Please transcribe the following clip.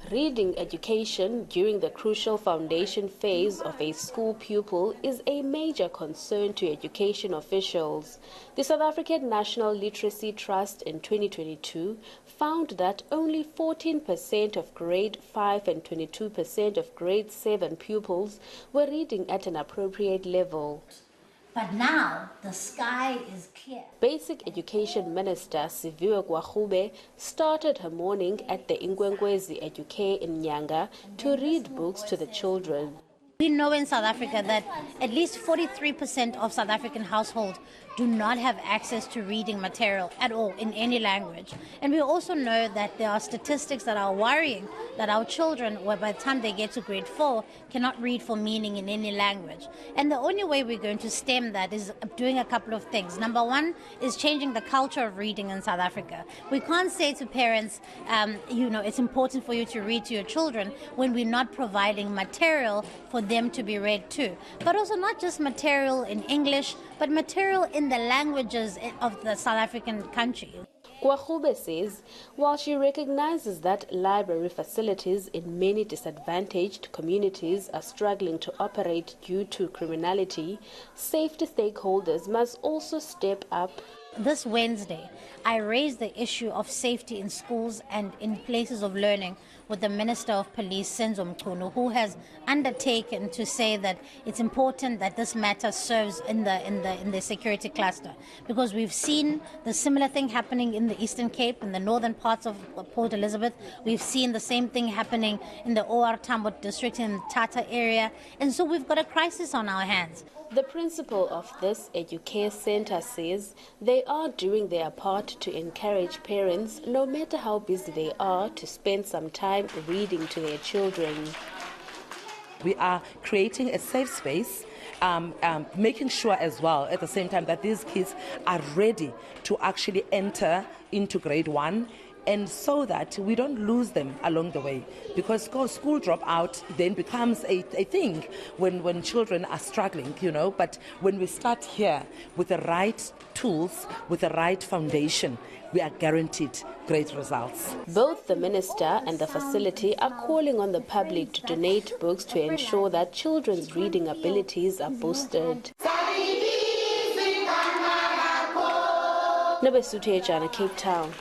Reading education during the crucial foundation phase of a school pupil is a major concern to education officials. The South African National Literacy Trust in 2022 found that only 14% of grade 5 and 22% of grade 7 pupils were reading at an appropriate level. But now the sky is clear. Basic Education Minister Siviwe Gwarube started her morning at the eNCA in Nyanga to read books to the children. We know in South Africa that at least 43% of South African households do not have access to reading material at all in any language. And we also know that there are statistics that are worrying that our children, by the time they get to grade 4, cannot read for meaning in any language. And the only way we're going to stem that is doing a couple of things. Number one is changing the culture of reading in South Africa. We can't say to parents, it's important for you to read to your children when we're not providing material for them to be read to. But also not just material in English, but material in the languages of the South African country. Gwarube says while she recognizes that library facilities in many disadvantaged communities are struggling to operate due to criminality, safety stakeholders must also step up. This Wednesday, I raised the issue of safety in schools and in places of learning with the Minister of Police, Senzo Mchunu, who has undertaken to say that it's important that this matter serves in the security cluster, because we've seen the similar thing happening in the Eastern Cape, in the northern parts of Port Elizabeth. We've seen the same thing happening in the OR Tambo district in the Tata area, and so we've got a crisis on our hands. The principal of this eNCA center says they are doing their part to encourage parents, no matter how busy they are, to spend some time reading to their children. We are creating a safe space, making sure as well at the same time that these kids are ready to actually enter into grade 1, and so that we don't lose them along the way, because school dropout then becomes a thing when children are struggling, but when we start here with the right tools, with the right foundation, we are guaranteed great results. Both the minister and the facility are calling on the public to donate books to ensure that children's reading abilities are boosted. Nobesuthu Hejana, Cape Town.